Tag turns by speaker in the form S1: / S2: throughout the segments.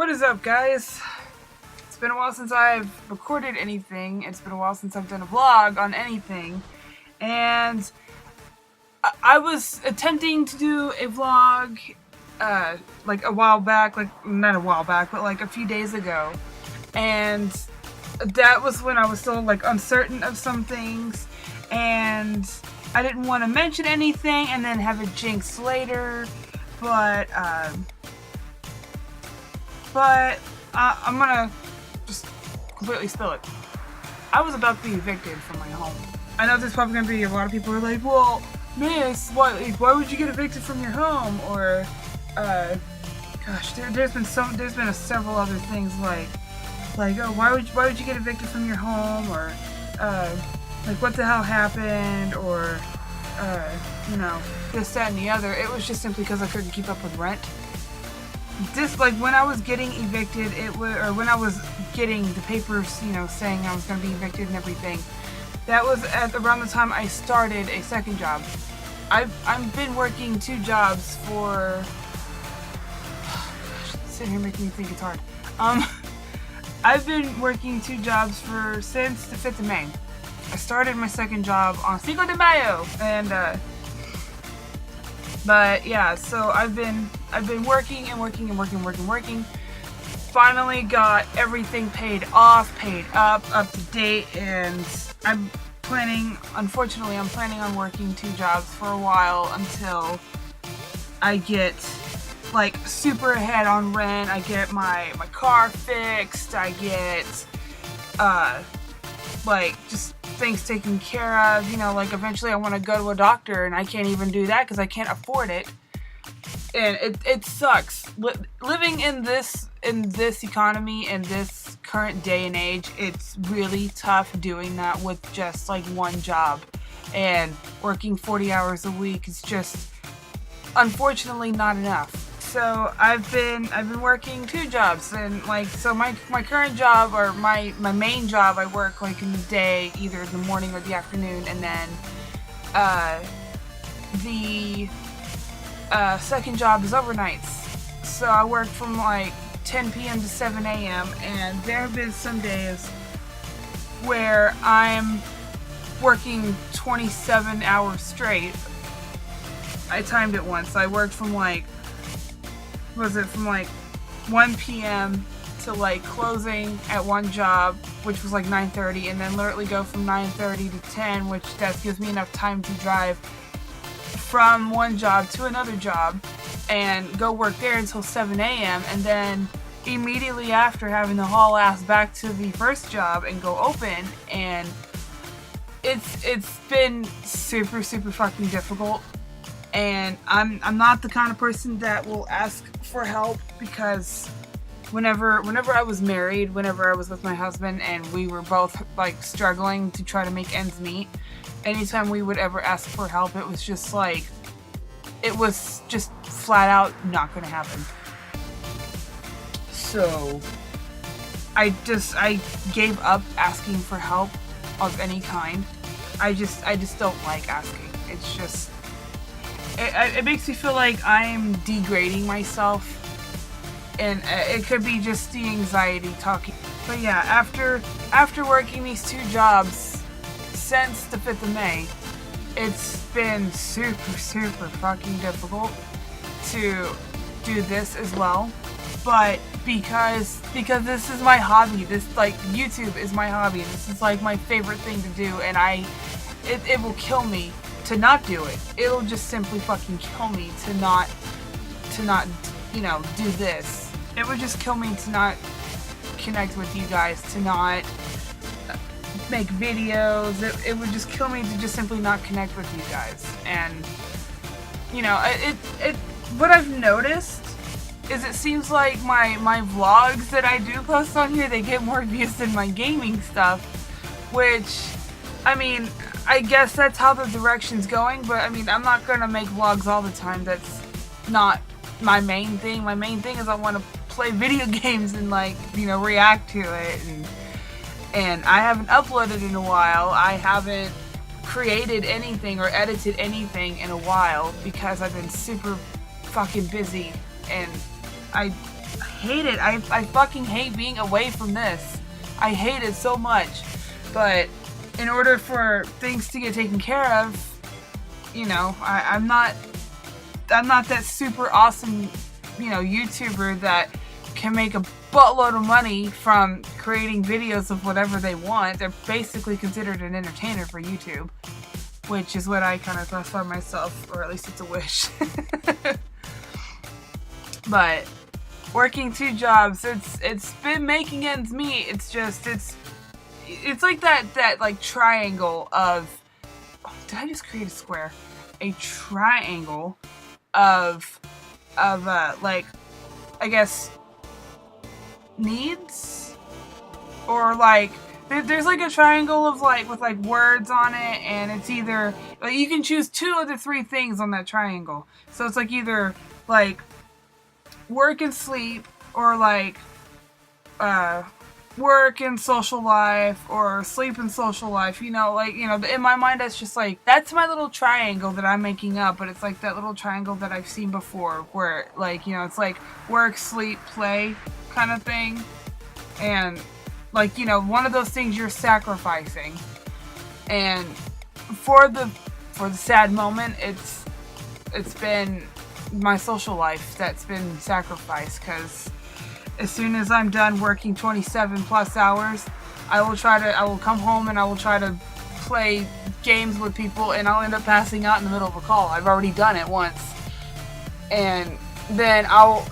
S1: What is up, guys? It's been a while since I've recorded anything. It's been a while since I've done a vlog on anything. And I was attempting to do a vlog like a while back, like not a while back, but like a few days ago. And that was when I was still like uncertain of some things. And I didn't want to mention anything and then have it jinx later. But I'm gonna just completely spill it. I was about to be evicted from my home. I know there's probably gonna be a lot of people who are like, well, miss, why would you get evicted from your home? Or, gosh, there's been several other things like, oh, why would you get evicted from your home? Or, like, what the hell happened? Or, you know, this, that, and the other. It was just simply because I couldn't keep up with rent. Like, when I was getting evicted, or when I was getting the papers, you know, saying I was going to be evicted and everything, that was at around the time I started a second job. I've been working two jobs for... Gosh, sitting here making me think it's hard. I've been working two jobs since the 5th of May. I started my second job on Cinco de Mayo, and, but yeah, so I've been working and working. Finally got everything paid off, paid up to date, and unfortunately, I'm planning on working two jobs for a while until I get like super ahead on rent. I get my car fixed. I get like just things taken care of. You know, like eventually I want to go to a doctor, and I can't even do that because I can't afford it. And it sucks. Living in this economy, in this current day and age, it's really tough doing that with just like one job. And working 40 hours a week is just unfortunately not enough. So I've been working two jobs, and like, so my current job, or my main job, I work like in the day, either the morning or the afternoon, and then the second job is overnights. So I work from like 10 p.m. to 7 a.m. and there have been some days where I'm working 27 hours straight. I timed it once. I worked from like, from like 1 p.m. to like closing at one job, which was like 9:30, and then literally go from 9:30 to 10, which that gives me enough time to drive from one job to another job and go work there until 7 a.m. and then immediately after having to haul ass back to the first job and go open. And it's been super fucking difficult, and I'm not the kind of person that will ask for help, because whenever I was married, whenever I was with my husband and we were both like struggling to try to make ends meet, anytime we would ever ask for help, it was just flat out not gonna happen. So I gave up asking for help of any kind. I just don't like asking. It's just, it makes me feel like I'm degrading myself, and it could be just the anxiety talking. But yeah, after working these two jobs since the 5th of May, it's been super fucking difficult to do this as well. But because this is my hobby, this like YouTube is my hobby, this is like my favorite thing to do, and it will kill me to not do it. It'll just simply fucking kill me to not you know, do this. It would just kill me to not connect with you guys, to not make videos. It would just kill me to just simply not connect with you guys. And you know, what I've noticed is it seems like my vlogs that I do post on here, they get more views than my gaming stuff, which, I mean, I guess that's how the direction's going. But I mean, I'm not gonna make vlogs all the time. That's not my main thing. My main thing is I want to play video games and, like, you know, react to it. And I haven't uploaded in a while. I haven't created anything or edited anything in a while because I've been super fucking busy, and I hate it. I fucking hate being away from this. I hate it so much. But in order for things to get taken care of, you know, I'm not that super awesome, you know, YouTuber that can make a buttload of money from creating videos of whatever they want. They're basically considered an entertainer for YouTube, which is what I kind of classify myself, or at least it's a wish. But working 2 jobs, it's been making ends meet. It's just it's like that like triangle of, oh, did I just create a square? A triangle of like, I guess, needs, or like there's like a triangle of like with like words on it, and it's either like you can choose 2 of the 3 things on that triangle. So it's like either like work and sleep, or like work and social life, or sleep and social life, you know, like, you know, in my mind that's just like, that's my little triangle that I'm making up, but it's like that little triangle that I've seen before, where like, you know, it's like work, sleep, play kind of thing, and like, you know, one of those things you're sacrificing, and for the sad moment, it's been my social life that's been sacrificed, because as soon as I'm done working 27 plus hours, I will come home and I will try to play games with people, and I'll end up passing out in the middle of a call. I've already done it once. And then I'll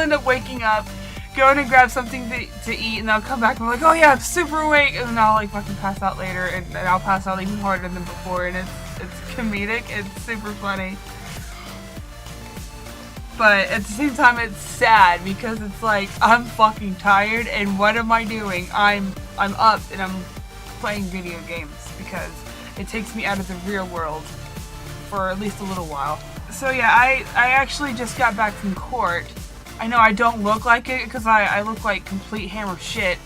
S1: end up waking up, going to grab something to eat, and I'll come back and I'm like, oh yeah, I'm super awake, and then I'll like fucking pass out later, and I'll pass out even harder than before, and it's comedic, it's super funny. But at the same time, it's sad, because it's like, I'm fucking tired, and what am I doing? I'm up and I'm playing video games, because it takes me out of the real world for at least a little while. So yeah, I actually just got back from court. I know I don't look like it, because I look like complete hammer shit,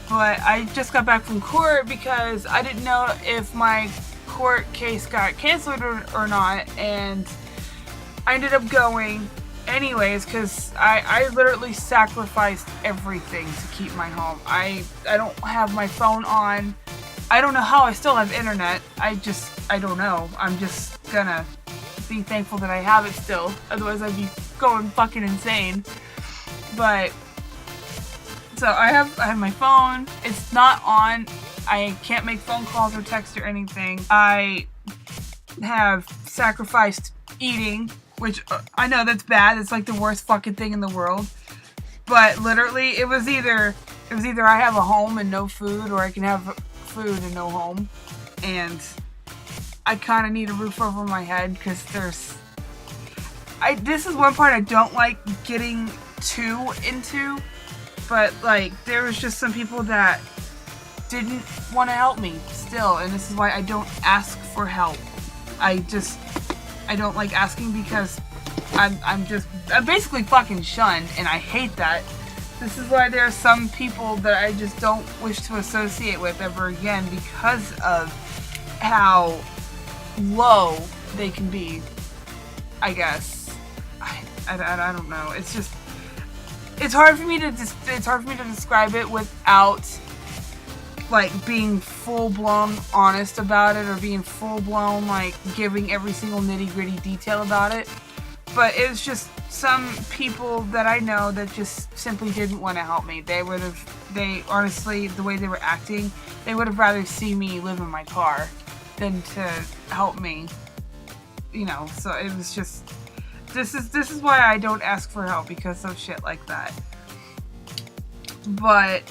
S1: but I just got back from court because I didn't know if my court case got canceled or not, and I ended up going anyways, because I literally sacrificed everything to keep my home. I don't have my phone on. I don't know how I still have internet. I don't know. I'm just gonna be thankful that I have it still. Otherwise I'd be going fucking insane. But so I have my phone. It's not on. I can't make phone calls or text or anything. I have sacrificed eating, which I know that's bad. It's like the worst fucking thing in the world. But literally, it was either I have a home and no food, or I can have food and no home. And I kind of need a roof over my head, because this is one part I don't like getting too into. But like, there was just some people that didn't want to help me still, and this is why I don't ask for help. I don't like asking, because I'm basically fucking shunned, and I hate that. This is why there are some people that I just don't wish to associate with ever again, because of how low they can be, I guess. I don't know. It's just, it's hard for me to describe it without like being full-blown honest about it, or being full-blown like giving every single nitty-gritty detail about it. But it's just some people that I know that just simply didn't want to help me. They honestly, the way they were acting, they would have rather see me live in my car than to help me, you know. So it was just, this is why I don't ask for help, because of shit like that. But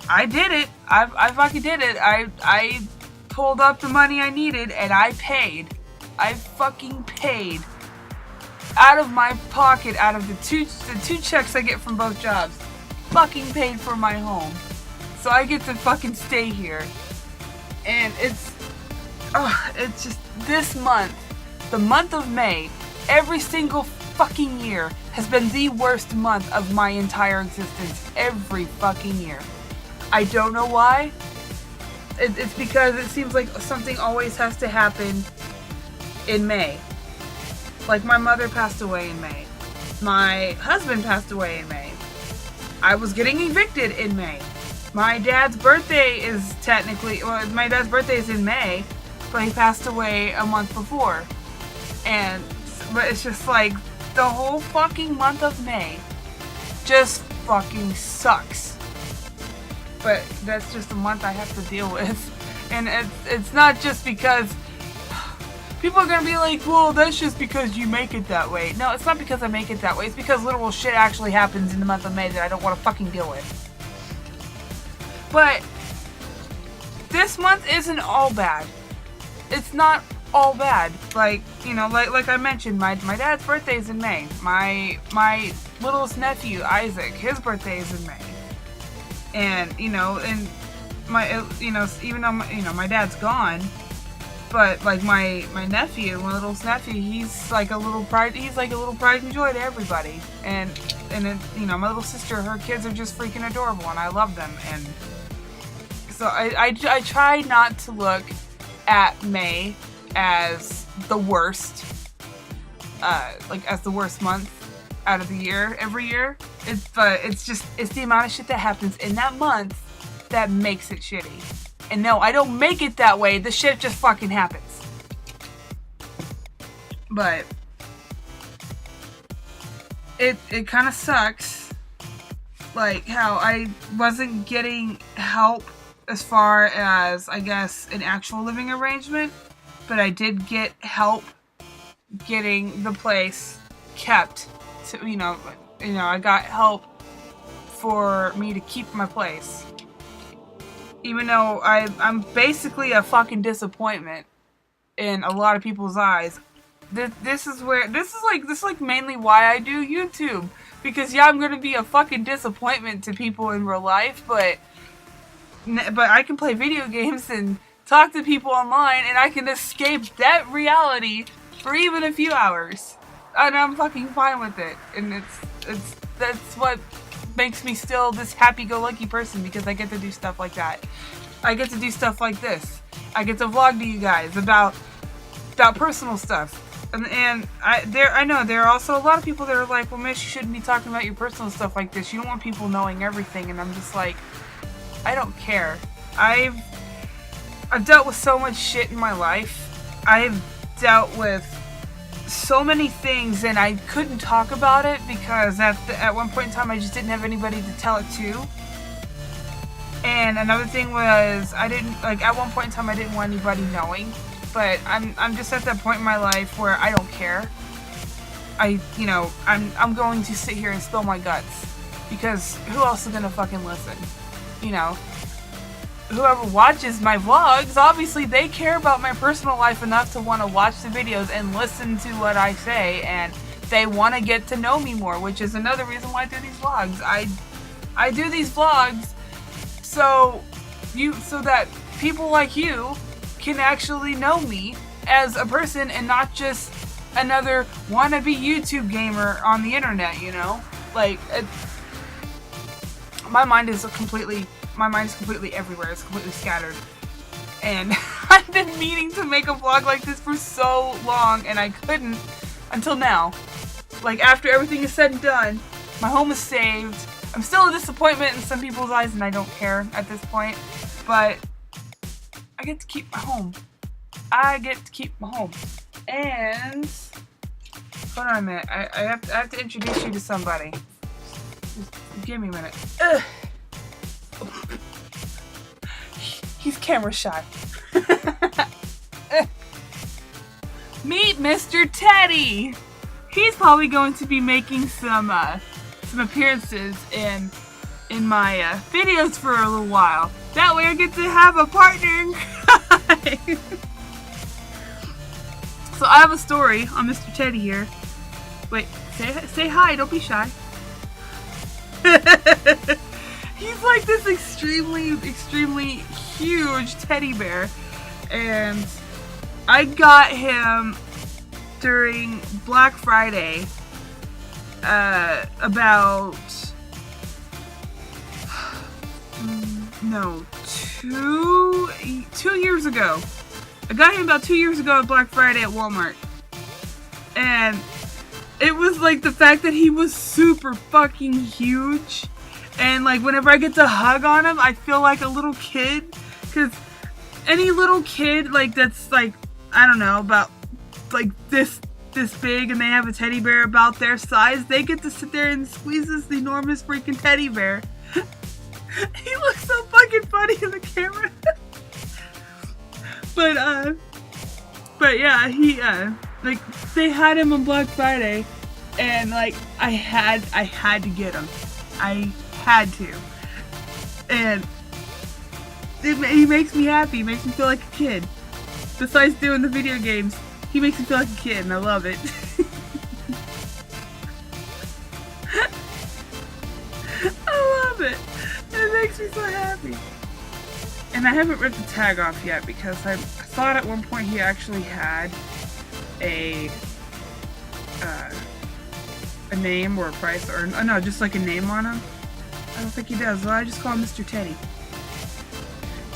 S1: I did it. I fucking did it. I pulled up the money I needed, and I paid. I fucking paid out of my pocket, out of the two checks I get from both jobs. Fucking paid for my home, so I get to fucking stay here. And it's just this month, the month of May, every single fucking year has been the worst month of my entire existence. Every fucking year. I don't know why. It's because it seems like something always has to happen in May. Like, my mother passed away in May. My husband passed away in May. I was getting evicted in May. My dad's birthday is my dad's birthday is in May, but he passed away a month before. But it's just like, the whole fucking month of May just fucking sucks. But that's just a month I have to deal with. And it's not just because people are gonna be like, well, that's just because you make it that way. No, it's not because I make it that way. It's because literal shit actually happens in the month of May that I don't want to fucking deal with. But this month isn't all bad. It's not all bad. Like, you know, like I mentioned, my dad's birthday is in May. My littlest nephew, Isaac, his birthday is in May. And, you know, and even though, my dad's gone, but, like, my nephew, my littlest nephew, he's like a little pride and joy to everybody. And my little sister, her kids are just freaking adorable, and I love them. And so I try not to look at May as the worst, as the worst month out of the year, every year. It's the amount of shit that happens in that month that makes it shitty. And no, I don't make it that way. The shit just fucking happens. But it kind of sucks, like, how I wasn't getting help as far as, I guess, an actual living arrangement, but I did get help getting the place kept. So, I got help for me to keep my place. Even though I'm basically a fucking disappointment in a lot of people's eyes. This is mainly why I do YouTube. Because yeah, I'm gonna be a fucking disappointment to people in real life, but I can play video games and talk to people online, and I can escape that reality for even a few hours. And I'm fucking fine with it. And that's what makes me still this happy-go-lucky person, because I get to do stuff like that. I get to do stuff like this. I get to vlog to you guys about personal stuff. And I know there are also a lot of people that are like, well, Miss, you shouldn't be talking about your personal stuff like this. You don't want people knowing everything. And I'm just like, I don't care. I've dealt with so much shit in my life. I've dealt with so many things, and I couldn't talk about it because at one point in time I just didn't have anybody to tell it to. And another thing was, at one point in time I didn't want anybody knowing. But I'm just at that point in my life where I don't care. I'm going to sit here and spill my guts, because who else is gonna fucking listen? Whoever watches my vlogs, obviously they care about my personal life enough to want to watch the videos and listen to what I say, and they want to get to know me more, which is another reason why I do these vlogs. I do these vlogs so that people like you can actually know me as a person and not just another wannabe YouTube gamer on the internet, my mind is completely everywhere. It's completely scattered. And I've been meaning to make a vlog like this for so long, and I couldn't until now. After everything is said and done, my home is saved. I'm still a disappointment in some people's eyes, and I don't care at this point. But I get to keep my home. And hold on a minute. I have to introduce you to somebody. Just give me a minute. Ugh. He's camera shy. Meet Mr. Teddy. He's probably going to be making some appearances in my videos for a little while. That way I get to have a partner in crime. So I have a story on Mr. Teddy here. Wait, say hi, don't be shy. He's like this extremely, extremely huge teddy bear, and I got him during Black Friday about 2 years ago. I got him about 2 years ago at Black Friday at Walmart, and it was like the fact that he was super fucking huge. And like whenever I get to hug on him, I feel like a little kid. Because any little kid like that's like, I don't know, about like this big and they have a teddy bear about their size, they get to sit there and squeeze this enormous freaking teddy bear. He looks so fucking funny in the camera. But yeah, he like they had him on Black Friday and like I had to get him. I had to. And he makes me happy. He makes me feel like a kid. Besides doing the video games, he makes me feel like a kid, and I love it. I love it. It makes me so happy. And I haven't ripped the tag off yet because I thought at one point he actually had a name or a price, or no, just like a name on him. I don't think he does. Well, I just call him Mr. Teddy.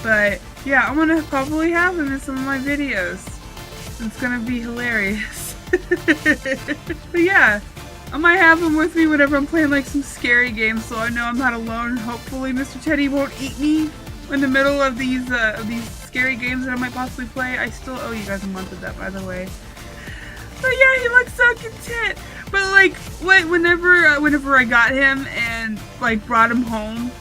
S1: But yeah, I'm gonna probably have him in some of my videos. It's gonna be hilarious. But yeah, I might have him with me whenever I'm playing like some scary games, so I know I'm not alone. Hopefully, Mr. Teddy won't eat me in the middle of these scary games that I might possibly play. I still owe you guys a month of that, by the way. But yeah, he looks so content. But like, whenever I got him and like brought him home,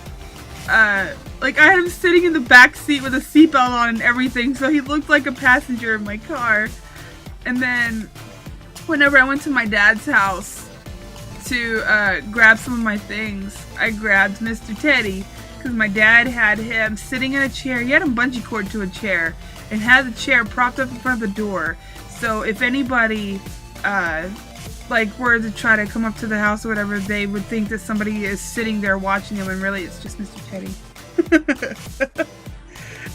S1: like I had him sitting in the back seat with a seatbelt on and everything, so he looked like a passenger in my car. And then whenever I went to my dad's house to grab some of my things, I grabbed Mr. Teddy because my dad had him sitting in a chair. He had him bungee cord to a chair and had the chair propped up in front of the door. So if anybody like were to try to come up to the house or whatever, they would think that somebody is sitting there watching him, and really it's just Mr. Teddy.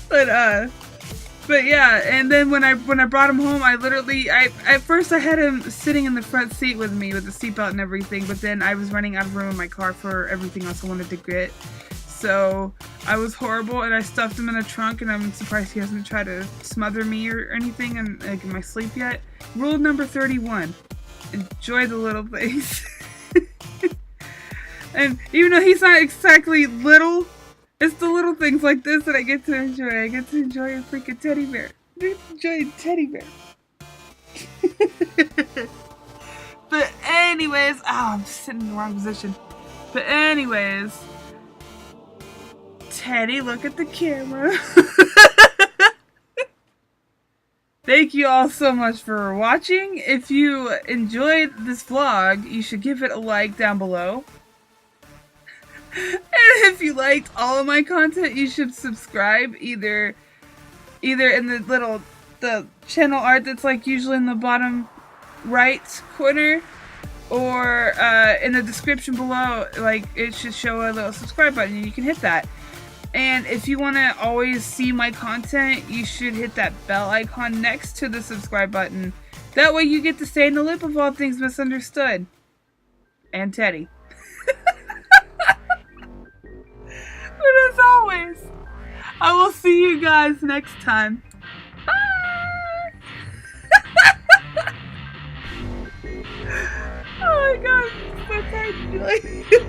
S1: But yeah, and then when I brought him home, I literally at first I had him sitting in the front seat with me with the seatbelt and everything, but then I was running out of room in my car for everything else I wanted to get. So I was horrible and I stuffed him in a trunk, and I'm surprised he hasn't tried to smother me or anything in, like, in my sleep yet. Rule number 31. Enjoy the little things. And even though he's not exactly little, it's the little things like this that I get to enjoy. I get to enjoy a freaking teddy bear. I get to enjoy a teddy bear. But anyways, I'm sitting in the wrong position. But anyways, Teddy, look at the camera. Thank you all so much for watching. If you enjoyed this vlog, you should give it a like down below. And if you liked all of my content, you should subscribe either in the channel art that's like usually in the bottom right corner, or in the description below, like it should show a little subscribe button and you can hit that. And if you want to always see my content, you should hit that bell icon next to the subscribe button. That way you get to stay in the loop of all things Misunderstood. And Teddy. But as always, I will see you guys next time. Bye! Oh my god, I'm so tired of doing it.